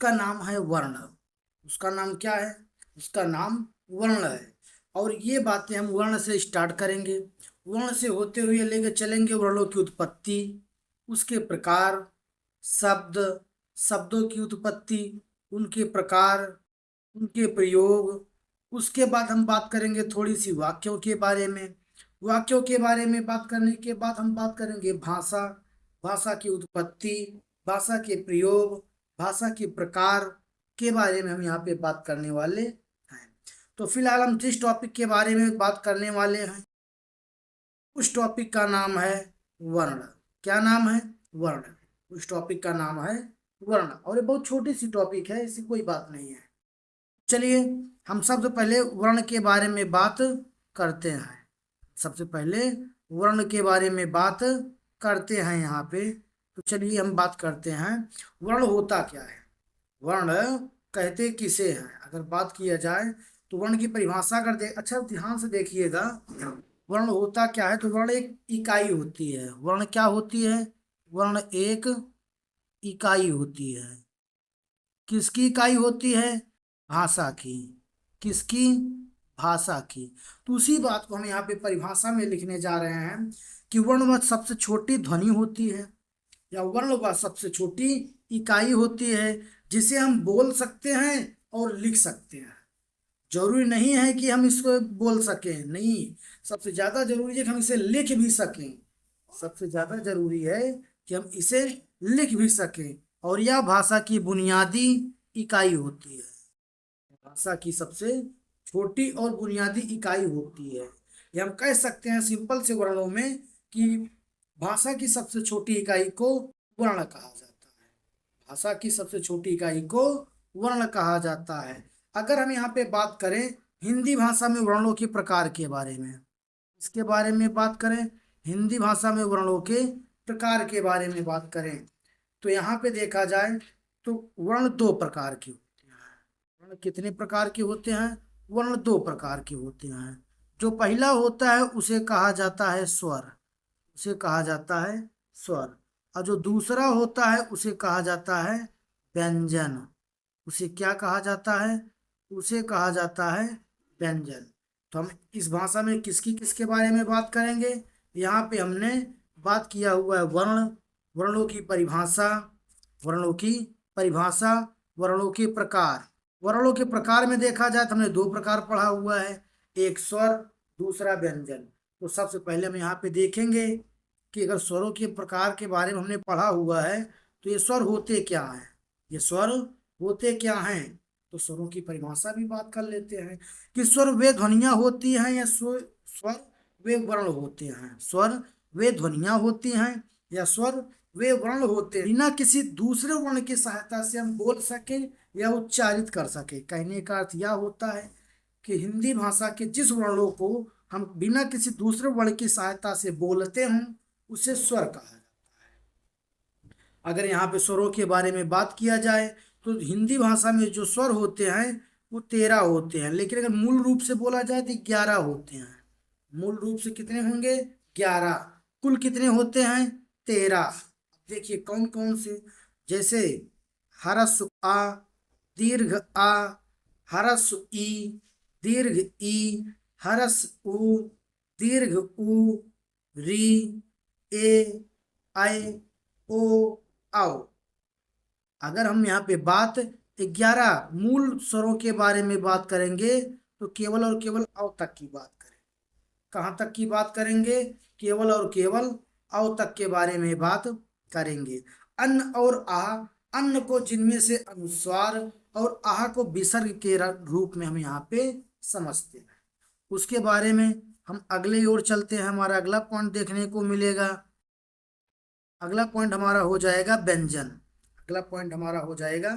उसका नाम है वर्ण। उसका नाम क्या है? उसका नाम वर्ण है। और ये बातें हम वर्ण से स्टार्ट करेंगे। वर्ण से होते हुए लेके चलेंगे वर्णों की उत्पत्ति, उसके प्रकार, शब्द, शब्दों की उत्पत्ति, उनके प्रकार, उनके प्रयोग। उसके बाद हम बात करेंगे थोड़ी सी वाक्यों के बारे में। वाक्यों के बारे में बात करने के बाद हम बात करेंगे भाषा, भाषा की उत्पत्ति, भाषा के प्रयोग, भाषा के प्रकार के बारे में हम यहाँ पे बात करने वाले हैं। तो फिलहाल हम जिस टॉपिक के बारे में बात करने वाले हैं उस टॉपिक का नाम है वर्ण। क्या नाम है? वर्ण। उस टॉपिक का नाम है वर्ण, और ये बहुत छोटी सी टॉपिक है, इससे कोई बात नहीं है। चलिए हम सबसे पहले वर्ण के बारे में बात करते हैं। सबसे पहले वर्ण के बारे में बात करते हैं यहाँ पे। तो चलिए हम बात करते हैं वर्ण होता क्या है। वर्ण कहते किसे हैं? अगर बात किया जाए तो वर्ण की परिभाषा कर दे, अच्छा ध्यान से देखिएगा। वर्ण होता क्या है? तो वर्ण एक इकाई होती है। वर्ण क्या होती है? वर्ण एक इकाई होती है। किसकी इकाई होती है? भाषा की। किसकी? भाषा की। तो उसी बात को हम यहाँ पे परिभाषा में लिखने जा रहे हैं कि वर्ण वह सबसे छोटी ध्वनि होती है, या वर्ण वह सबसे छोटी इकाई होती है जिसे हम बोल सकते हैं और लिख सकते हैं। जरूरी नहीं है कि हम इसको बोल सकें, नहीं, सबसे ज्यादा जरूरी है कि हम इसे लिख भी सकें। सबसे ज्यादा जरूरी है कि हम इसे लिख भी सकें। और यह भाषा की बुनियादी इकाई होती है। भाषा की सबसे छोटी और बुनियादी इकाई होती है। ये हम कह सकते हैं सिंपल से वर्णों में कि भाषा की सबसे छोटी इकाई को वर्ण कहा जाता है। भाषा की सबसे छोटी इकाई को वर्ण कहा जाता है। अगर हम यहाँ पे बात करें हिंदी भाषा में वर्णों के प्रकार के बारे में, इसके बारे में बात करें, हिंदी भाषा में वर्णों के प्रकार के बारे में बात करें, तो यहाँ पे देखा जाए तो वर्ण दो प्रकार के होते हैं। वर्ण कितने प्रकार के होते हैं? वर्ण दो प्रकार के होते हैं। जो पहला होता है उसे कहा जाता है स्वर। उसे कहा जाता है स्वर। और जो दूसरा होता है उसे कहा जाता है व्यंजन। उसे क्या कहा जाता है? उसे कहा जाता है व्यंजन। तो हम इस भाषा में किसकी किसके बारे में बात करेंगे? यहाँ पे हमने बात किया हुआ है वर्ण, वर्णों की परिभाषा, वर्णों की परिभाषा, वर्णों के प्रकार। वर्णों के प्रकार में देखा जाए तो हमने दो प्रकार पढ़ा हुआ है, एक स्वर, दूसरा व्यंजन। तो सबसे पहले हम यहाँ पे देखेंगे कि अगर स्वरों के प्रकार के बारे में हमने पढ़ा हुआ है तो ये स्वर होते क्या हैं। ये स्वर होते क्या हैं? तो स्वरों की परिभाषा भी बात कर लेते हैं कि स्वर वे ध्वनियां होती हैं या स्वर स्वर वे वर्ण होते हैं। स्वर वे ध्वनियां होती हैं या स्वर वे वर्ण होते हैं बिना किसी दूसरे वर्ण की सहायता से हम बोल सके या उच्चारित कर सके। कहने का अर्थ यह होता है कि हिंदी भाषा के जिस वर्णों को हम बिना किसी दूसरे वर्ण की सहायता से बोलते हैं उसे स्वर कहा जाता है। अगर यहाँ पे स्वरों के बारे में बात किया जाए तो हिंदी भाषा में जो स्वर होते हैं वो 13 होते हैं, लेकिन अगर मूल रूप से बोला जाए तो 11 होते हैं। मूल रूप से कितने होंगे? 11। कुल कितने होते हैं? 13। देखिए कौन कौन से, जैसे हरस आ, दीर्घ आ, हरस ई, दीर्घ ई, हरस उ, दीर्घ उ, री, ए, ऐ, ओ, आओ। अगर हम यहाँ पे बात 11 मूल स्वरों के बारे में बात करेंगे तो केवल और केवल अव तक की बात करें। कहाँ तक की बात करेंगे? केवल और केवल अव तक के बारे में बात करेंगे। अन्न और आह, अन्न को जिनमें से अनुस्वार और आह को विसर्ग के रूप में हम यहाँ पे समझते हैं। उसके बारे में हम अगले ओर चलते हैं। हमारा अगला पॉइंट देखने को मिलेगा। अगला पॉइंट हमारा हो जाएगा व्यंजन। अगला पॉइंट हमारा हो जाएगा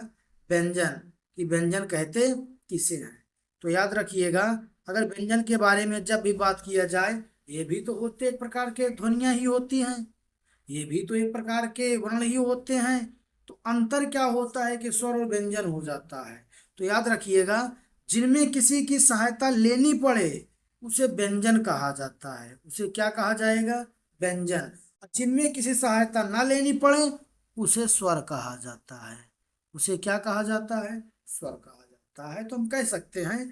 व्यंजन, कि व्यंजन कहते किसे हैं। तो याद रखिएगा, अगर व्यंजन के बारे में जब भी बात किया जाए, ये भी तो होते एक प्रकार के ध्वनियां ही होती हैं, ये भी तो एक प्रकार के वर्ण ही होते हैं। तो अंतर क्या होता है कि स्वर और व्यंजन हो जाता है। तो याद रखिएगा, जिनमें किसी की सहायता लेनी पड़े उसे व्यंजन कहा जाता है। उसे क्या कहा जाएगा? व्यंजन। जिनमें किसी सहायता ना लेनी पड़े उसे स्वर कहा जाता है। उसे क्या कहा जाता है? स्वर कहा जाता है। तो हम कह सकते हैं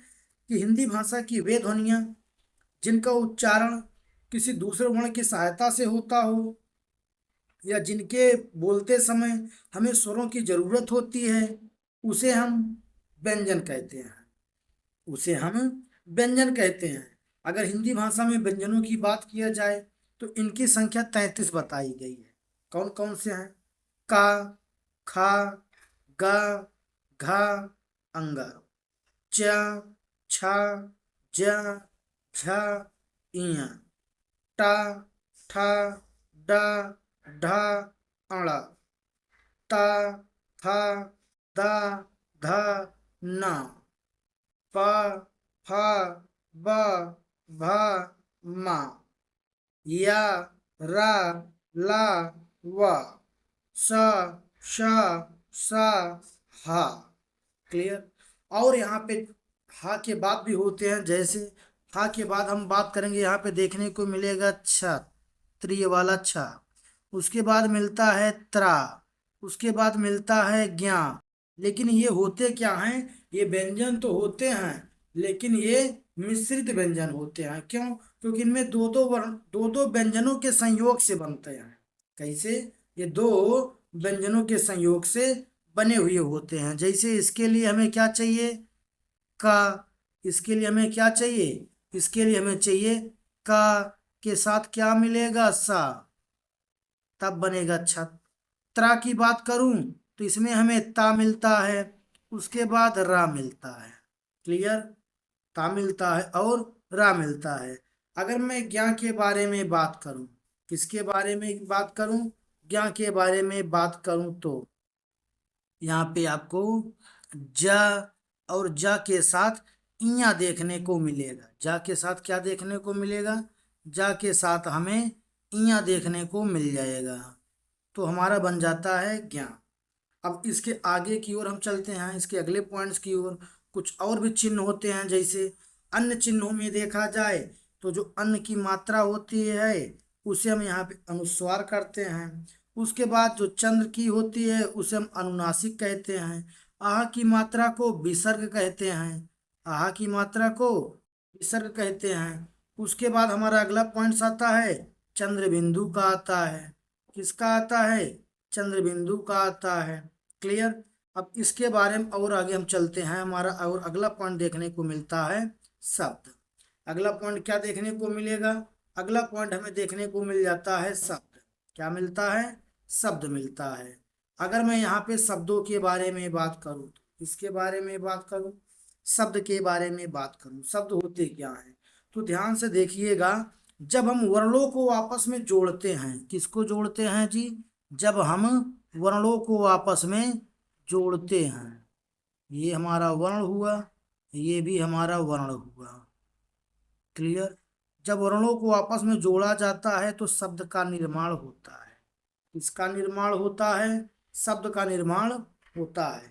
कि हिंदी भाषा की वे ध्वनियां जिनका उच्चारण किसी दूसरे वर्ण की सहायता से होता हो, या जिनके बोलते समय हमें स्वरों की जरूरत होती है, उसे हम व्यंजन कहते हैं। उसे हम व्यंजन कहते हैं। अगर हिंदी भाषा में व्यंजनों की बात किया जाए तो इनकी संख्या 33 बताई गई है। कौन कौन से हैं? का, खा, गा, घा, अंगा, चा, छा, जा, झा, इया, टा, ठा, डा, ढा, अड़ा, ता, था, दा, धा, ना, पा, फा, बा, भा, मा, या, रा, ला, वा, सा, शा, सा, हा। क्लियर? और यहाँ पे हा के बाद भी होते हैं। जैसे हा के बाद हम बात करेंगे, यहाँ पे देखने को मिलेगा छ, त्रिय वाला छ। उसके बाद मिलता है त्रा। उसके बाद मिलता है ज्ञा। लेकिन ये होते क्या हैं? ये व्यंजन तो होते हैं, लेकिन ये मिश्रित व्यंजन होते हैं। क्यों? क्योंकि इनमें दो दो वर्ण, दो दो व्यंजनों के संयोग से बनते हैं। कैसे? ये दो व्यंजनों के संयोग से बने हुए होते हैं। जैसे इसके लिए हमें क्या चाहिए? का। इसके लिए हमें क्या चाहिए? इसके लिए हमें चाहिए का के साथ क्या मिलेगा? सा, तब बनेगा छत। त्रा की बात करूं तो इसमें हमें ता मिलता है, उसके बाद रा मिलता है। क्लियर? ता मिलता है और रा मिलता है। अगर मैं ज्ञा के बारे में बात करूं, किसके बारे में बात करूं? ज्ञा के बारे में बात करूं तो यहाँ पे आपको जा और जा के साथ इया देखने को मिलेगा। जा के साथ क्या देखने को मिलेगा? जा के साथ हमें इया देखने को मिल जाएगा। तो हमारा बन जाता है ज्ञा। अब इसके आगे की ओर हम चलते हैं, इसके अगले पॉइंट्स की ओर। कुछ और भी चिन्ह होते हैं। जैसे अन्य चिन्हों में देखा जाए तो जो अन्न की मात्रा होती है उसे हम यहाँ पे अनुस्वार करते हैं। उसके बाद जो चंद्र की होती है उसे हम अनुनासिक कहते हैं। आह की मात्रा को विसर्ग कहते हैं। आह की मात्रा को विसर्ग कहते हैं। उसके बाद हमारा अगला पॉइंट्स आता है, चंद्र बिंदु का आता है। किसका आता है? चंद्र बिंदु का आता है। क्लियर? अब इसके बारे में और आगे हम चलते हैं। हमारा और अगला पॉइंट देखने को मिलता है शब्द। अगला पॉइंट क्या देखने को मिलेगा? अगला पॉइंट हमें देखने को मिल जाता है शब्द। क्या मिलता है? शब्द मिलता है। अगर मैं यहाँ पे शब्दों के बारे में बात करूँ, इसके बारे में बात करूँ, शब्द के बारे में बात करूँ, शब्द होते क्या हैं, तो ध्यान से देखिएगा। जब हम वर्णों को आपस में जोड़ते हैं, किसको जोड़ते हैं जी? जब हम वर्णों को आपस में जोड़ते हैं, ये हमारा वर्ण हुआ, ये भी हमारा वर्ण हुआ। क्लियर? जब वर्णों को आपस में जोड़ा जाता है तो शब्द का निर्माण होता है। इसका निर्माण होता है, शब्द का निर्माण होता है।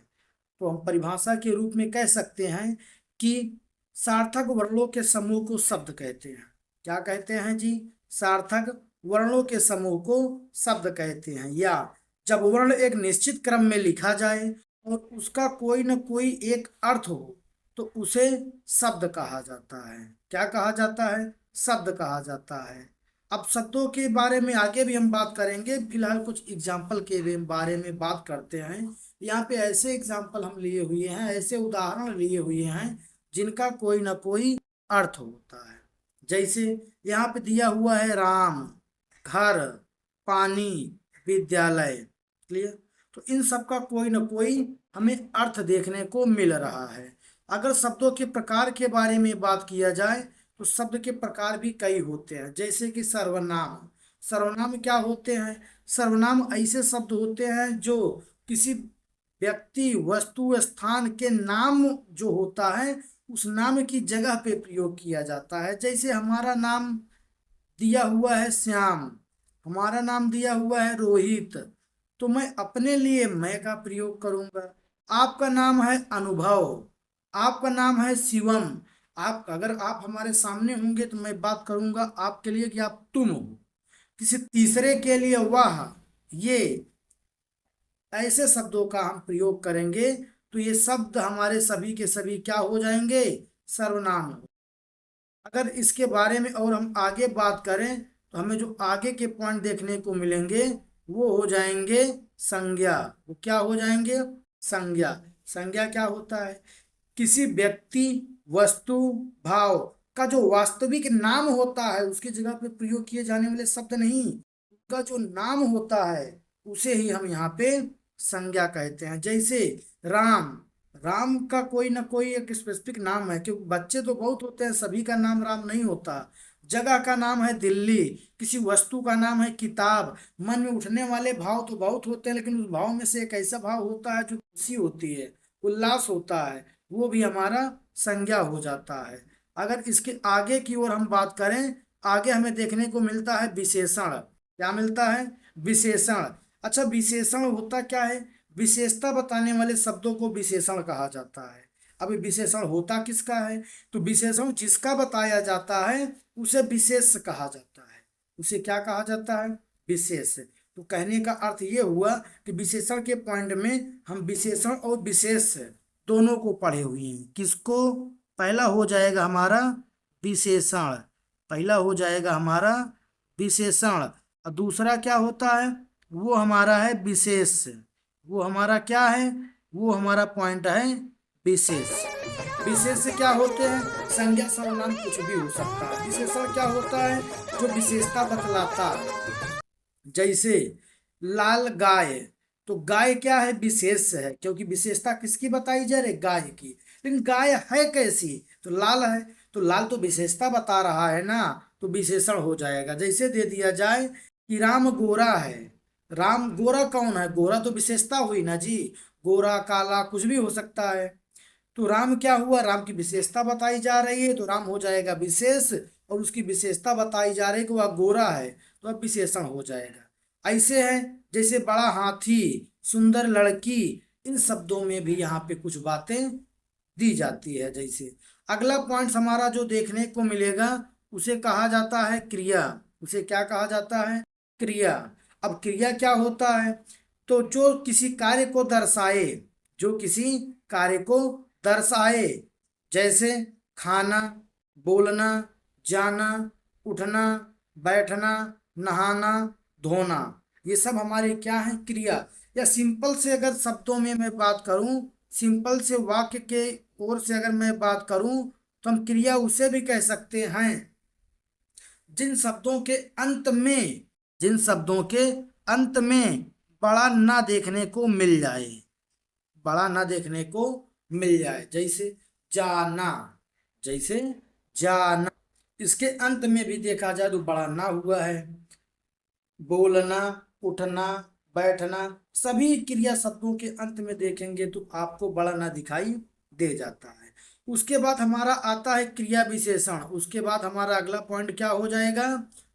तो हम परिभाषा के रूप में कह सकते हैं कि सार्थक वर्णों के समूह को शब्द कहते हैं। क्या कहते हैं जी? सार्थक वर्णों के समूह को शब्द कहते हैं। या जब वर्ण एक निश्चित क्रम में लिखा जाए और उसका कोई न कोई एक अर्थ हो तो उसे शब्द कहा जाता है। क्या कहा जाता है? शब्द कहा जाता है। अब शब्दों के बारे में आगे भी हम बात करेंगे, फिलहाल कुछ एग्जाम्पल के बारे में बात करते हैं। यहाँ पे ऐसे एग्जाम्पल हम लिए हुए हैं, ऐसे उदाहरण लिए हुए हैं जिनका कोई ना कोई अर्थ होता है। जैसे यहाँ पे दिया हुआ है राम, घर, पानी, विद्यालय। क्लियर? तो इन सब का कोई ना कोई हमें अर्थ देखने को मिल रहा है। अगर शब्दों के प्रकार के बारे में बात किया जाए तो शब्द के प्रकार भी कई होते हैं। जैसे कि सर्वनाम। सर्वनाम क्या होते हैं? सर्वनाम ऐसे शब्द होते हैं जो किसी व्यक्ति, वस्तु, स्थान के नाम जो होता है उस नाम की जगह पे प्रयोग किया जाता है। जैसे हमारा नाम दिया हुआ है श्याम, हमारा नाम दिया हुआ है रोहित, तो मैं अपने लिए मैं का प्रयोग करूंगा। आपका नाम है अनुभव, आपका नाम है शिवम। आप, अगर आप हमारे सामने होंगे तो मैं बात करूंगा आपके लिए कि आप तुम हो। किसी तीसरे के लिए वाह, ये, ऐसे शब्दों का हम प्रयोग करेंगे तो ये शब्द हमारे सभी के सभी क्या हो जाएंगे, सर्वनाम। अगर इसके बारे में और हम आगे बात करें तो हमें जो आगे के पॉइंट देखने को मिलेंगे वो हो जाएंगे संज्ञा। वो क्या हो जाएंगे, संज्ञा। संज्ञा क्या होता है, किसी व्यक्ति, वस्तु, भाव का जो वास्तविक नाम होता है उसकी जगह पे प्रयोग किए जाने वाले शब्द नहीं, उसका जो नाम होता है उसे ही हम यहाँ पे संज्ञा कहते हैं। जैसे राम, राम का कोई ना कोई एक स्पेसिफिक नाम है, क्योंकि बच्चे तो बहुत होते हैं, सभी का नाम राम नहीं होता। जगह का नाम है दिल्ली, किसी वस्तु का नाम है किताब। मन में उठने वाले भाव तो बहुत होते हैं, लेकिन उस भाव में से एक ऐसा भाव होता है जो खुशी होती है, उल्लास होता है, वो भी हमारा संज्ञा हो जाता है। अगर इसके आगे की ओर हम बात करें, आगे हमें देखने को मिलता है विशेषण। क्या मिलता है, विशेषण। अच्छा, विशेषण होता क्या है, विशेषता बताने वाले शब्दों को विशेषण कहा जाता है। अब ये विशेषण होता किसका है, तो विशेषण जिसका बताया जाता है उसे विशेष कहा जाता है। उसे क्या कहा जाता है, विशेष। तो कहने का अर्थ ये हुआ कि विशेषण के पॉइंट में हम विशेषण और विशेष दोनों को पढ़े हुए हैं। किसको, पहला हो जाएगा हमारा विशेषण, पहला हो जाएगा हमारा विशेषण, और दूसरा क्या होता है, वो हमारा है विशेष। वो हमारा क्या है, वो हमारा पॉइंट है विशेष। विशेष से क्या होते हैं, संज्ञा सर्वनाम कुछ भी हो सकता है। विशेषण क्या होता है, जो विशेषता बतलाता है। जैसे लाल गाय, तो गाय क्या है, विशेष है, क्योंकि विशेषता किसकी बताई जा रही है, गाय की। लेकिन गाय है कैसी, तो लाल है, तो लाल तो विशेषता बता रहा है ना, तो विशेषण हो जाएगा। जैसे दे दिया जाए कि राम गोरा है, राम गोरा कौन है, गोरा तो विशेषता हुई ना जी, गोरा काला कुछ भी हो सकता है। तो राम क्या हुआ, राम की विशेषता बताई जा रही है, तो राम हो जाएगा विशेष, और उसकी विशेषता बताई जा रही है कि वह गोरा है, तो अब विशेषण हो जाएगा। ऐसे है जैसे बड़ा हाथी, सुंदर लड़की, इन शब्दों में भी यहाँ पे कुछ बातें दी जाती है। जैसे अगला पॉइंट हमारा जो देखने को मिलेगा उसे कहा जाता है क्रिया। उसे क्या कहा जाता है, क्रिया। अब क्रिया क्या होता है, तो जो किसी कार्य को दर्शाए, जो किसी कार्य को दर्शाए, जैसे खाना, बोलना, जाना, उठना, बैठना, नहाना, धोना, ये सब हमारे क्या है, क्रिया। या सिंपल से अगर शब्दों में मैं बात करूं, सिंपल से वाक्य के ओर से अगर मैं बात करूं, तो हम क्रिया उसे भी कह सकते हैं जिन शब्दों के अंत में, जिन शब्दों के अंत में बड़ा ना देखने को मिल जाए, बड़ा ना देखने को मिल जाए। जैसे जाना, जैसे जाना, इसके अंत में भी देखा जाए तो बड़ा ना हुआ है। बोलना, उठना, बैठना, सभी क्रिया शब्दों के अंत में देखेंगे तो आपको बड़ा ना दिखाई दे जाता है। उसके बाद हमारा आता है क्रिया विशेषण। उसके बाद हमारा अगला पॉइंट क्या हो जाएगा,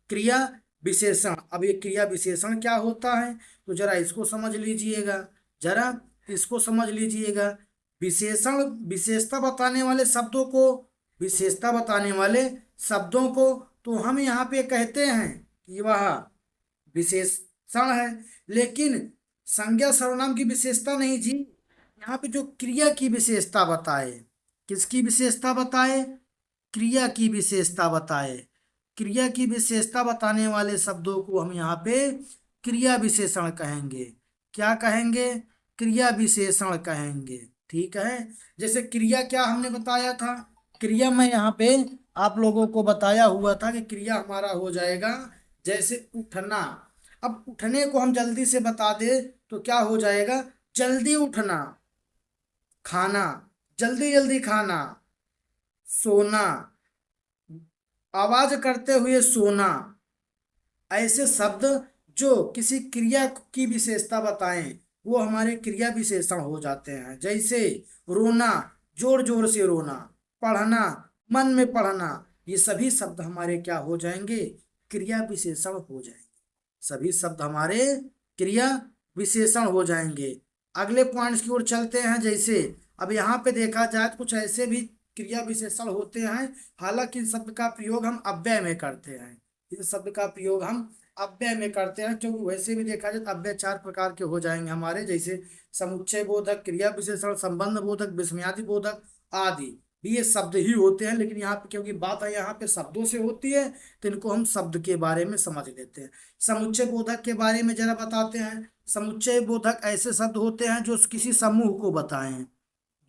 क्रिया विशेषण। अब ये क्रिया विशेषण क्या होता है, तो जरा इसको समझ लीजिएगा, जरा इसको समझ लीजिएगा। विशेषण विशेषता बताने वाले शब्दों को, विशेषता बताने वाले शब्दों को तो हम यहाँ पे कहते हैं कि वह विशेषण है। लेकिन संज्ञा सर्वनाम की विशेषता नहीं जी, यहाँ पे जो क्रिया की विशेषता बताए, किसकी विशेषता बताए, क्रिया की विशेषता बताए, क्रिया की विशेषता बताने वाले शब्दों को हम यहाँ पे क्रिया विशेषण कहेंगे। क्या कहेंगे, क्रिया विशेषण कहेंगे। ठीक है, जैसे क्रिया क्या हमने बताया था, क्रिया मैं यहाँ पे आप लोगों को बताया हुआ था कि क्रिया हमारा हो जाएगा जैसे उठना। अब उठने को हम जल्दी से बता दे तो क्या हो जाएगा, जल्दी उठना, खाना, जल्दी जल्दी खाना, सोना, आवाज करते हुए सोना। ऐसे शब्द जो किसी क्रिया की विशेषता बताएं वो हमारे क्रिया विशेषण हो जाते हैं। जैसे रोना, जोर जोर से रोना, पढ़ना, मन में पढ़ना, ये सभी शब्द हमारे क्या हो जाएंगे, क्रिया विशेषण हो जाएंगे। सभी शब्द हमारे क्रिया विशेषण हो जाएंगे। अगले पॉइंट्स की ओर चलते हैं। जैसे अब यहाँ पे देखा जाए तो कुछ ऐसे भी क्रिया विशेषण होते हैं, हालांकि इन शब्द का प्रयोग हम अव्यय में करते हैं। इस शब्द का प्रयोग हम अव्यय में करते हैं, क्योंकि वैसे भी देखा जाए तो अव्यय चार प्रकार के हो जाएंगे हमारे, जैसे समुच्चय बोधक, क्रिया विशेषण, संबंध बोधक, विस्मयादि बोधक आदि भी ये शब्द ही होते हैं। लेकिन यहाँ पे क्योंकि बात है यहाँ पे शब्दों से होती है, तो इनको हम शब्द के बारे में समझ लेते हैं। समुच्चय बोधक के बारे में जरा बताते हैं। समुच्चय बोधक ऐसे शब्द होते हैं जो किसी समूह को बताएं।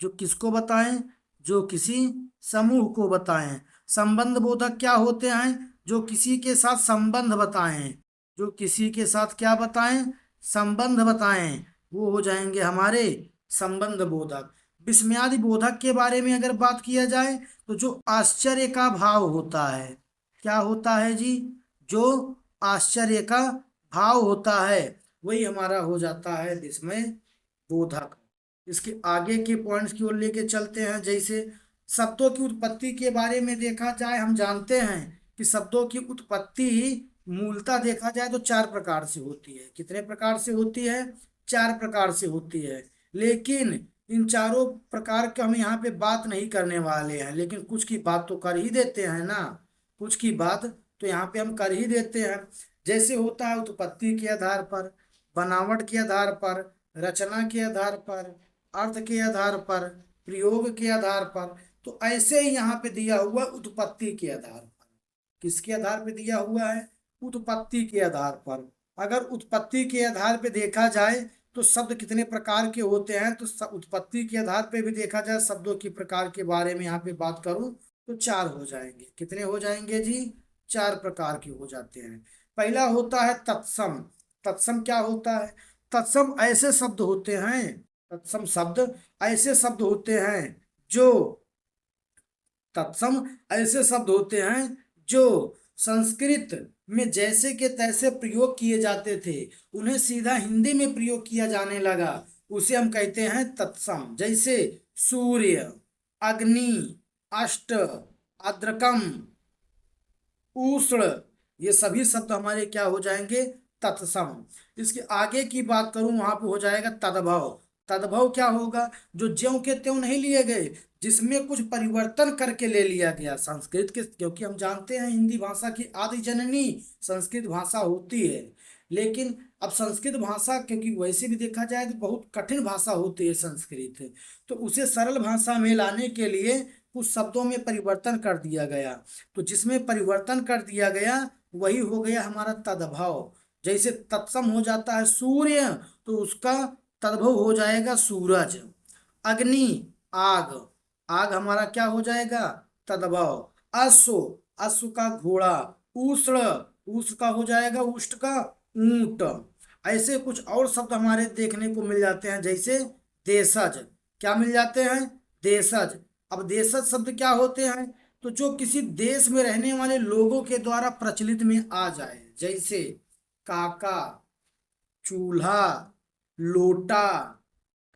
जो किसको बताएं? जो किसी समूह को बताएं। संबंध बोधक क्या होते हैं? जो किसी के साथ संबंध बताएं। जो किसी के साथ क्या बताएं? संबंध बताएं, वो हो जाएंगे हमारे संबंध बोधक। विस्मयादि बोधक के बारे में अगर बात किया जाए, तो जो आश्चर्य का भाव होता है, क्या होता है जी? जो आश्चर्य का भाव होता है, वही हमारा हो जाता है विस्मय बोधक। इसके आगे के पॉइंट्स की ओर लेके चलते हैं। जैसे शब्दों की उत्पत्ति के बारे में देखा जाए, हम जानते हैं कि शब्दों की उत्पत्ति मूलतः देखा जाए तो चार प्रकार से होती है। कितने प्रकार से होती है? चार प्रकार से होती है। लेकिन इन चारों प्रकार के हम यहाँ पे बात नहीं करने वाले हैं, लेकिन कुछ की बात तो कर ही देते हैं ना। कुछ की बात तो यहाँ पे हम कर ही देते हैं। जैसे होता है उत्पत्ति के आधार पर, बनावट के आधार पर, रचना के आधार पर, अर्थ के आधार पर, प्रयोग के आधार पर। तो ऐसे ही यहाँ पे दिया हुआ उत्पत्ति के आधार पर। किसके आधार पे दिया हुआ है? उत्पत्ति के आधार पर। अगर उत्पत्ति के आधार पे देखा जाए तो शब्द कितने प्रकार के होते हैं, तो उत्पत्ति के आधार पे भी देखा जाए शब्दों की प्रकार के बारे में यहाँ पे बात करूं तो चार हो जाएंगे। कितने हो जाएंगे जी? चार प्रकार के हो जाते हैं। पहला होता है तत्सम। तत्सम क्या होता है? तत्सम ऐसे शब्द होते हैं, तत्सम शब्द ऐसे शब्द होते हैं जो तत्सम ऐसे शब्द होते हैं जो संस्कृत में जैसे के तैसे प्रयोग किए जाते थे, उन्हें सीधा हिंदी में प्रयोग किया जाने लगा, उसे हम कहते हैं तत्सम। जैसे सूर्य, अग्नि, अष्ट, आद्रकम, उष्ण, ये सभी शब्द हमारे क्या हो जाएंगे? तत्सम। इसके आगे की बात करूं, वहां पे हो जाएगा तद्भव। तद्भव क्या होगा? जो ज्यों के त्यों नहीं लिए गए, जिसमें कुछ परिवर्तन करके ले लिया गया संस्कृत के, क्योंकि हम जानते हैं हिंदी भाषा की आदि जननी संस्कृत भाषा होती है। लेकिन अब संस्कृत भाषा, क्योंकि वैसे भी देखा जाए तो बहुत कठिन भाषा होती है संस्कृत, तो उसे सरल भाषा में लाने के लिए कुछ शब्दों में परिवर्तन कर दिया गया। तो जिसमें परिवर्तन कर दिया गया वही हो गया हमारा तद्भव। जैसे तत्सम हो जाता है सूर्य, तो उसका तद्भव हो जाएगा सूरज। अग्नि, आग, आग हमारा क्या हो जाएगा? तद्भव। अश्व, अश्व का घोड़ा। उष्ण, उष्ण का हो जाएगा उष्ट का ऊंट। ऐसे कुछ और शब्द हमारे देखने को मिल जाते हैं, जैसे देशज। क्या मिल जाते हैं? देशज। अब देशज शब्द क्या होते हैं? तो जो किसी देश में रहने वाले लोगों के द्वारा प्रचलित में आ जाए, जैसे काका, चूल्हा, लोटा,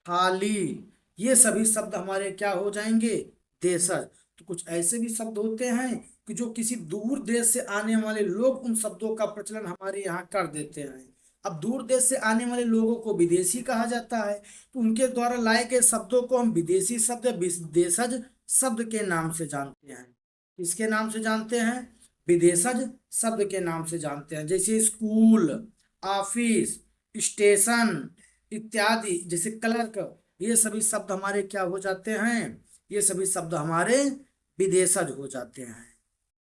थाली, ये सभी शब्द हमारे क्या हो जाएंगे? देशज। तो कुछ ऐसे भी शब्द होते हैं कि जो किसी दूर देश से आने वाले लोग उन शब्दों का प्रचलन हमारे यहाँ कर देते हैं। अब दूर देश से आने वाले लोगों को विदेशी कहा जाता है, तो उनके द्वारा लाए गए शब्दों को हम विदेशी शब्द, विदेशज शब्द के नाम से जानते हैं। किसके नाम से जानते हैं? विदेशज शब्द के नाम से जानते हैं। जैसे स्कूल, ऑफिस, स्टेशन इत्यादि, जैसे क्लर्क, ये सभी शब्द हमारे क्या हो जाते हैं? ये सभी शब्द हमारे विदेशज हो जाते हैं।